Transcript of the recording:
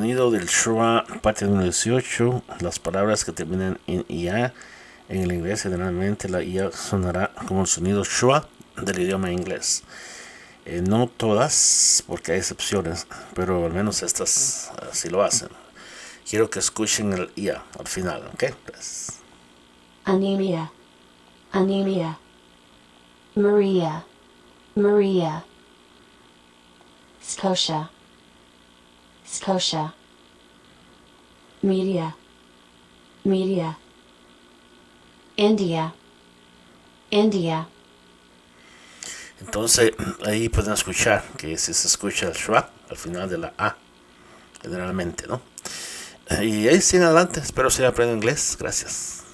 sonido del schwa, parte número 18. Las palabras que terminan en IA. En el inglés, generalmente la IA sonará como el sonido schwa del idioma inglés. No todas, porque hay excepciones, pero al menos estas sí lo hacen. Quiero que escuchen el IA al final, ¿ok? Pues. Anemia, anemia. Maria, Maria. Scotia, Scotia. Media, media. India, India. Entonces, ahí pueden escuchar que si se escucha el schwa al final de la A, generalmente, ¿no? Y ahí siguen adelante. Espero que aprendan inglés. Gracias.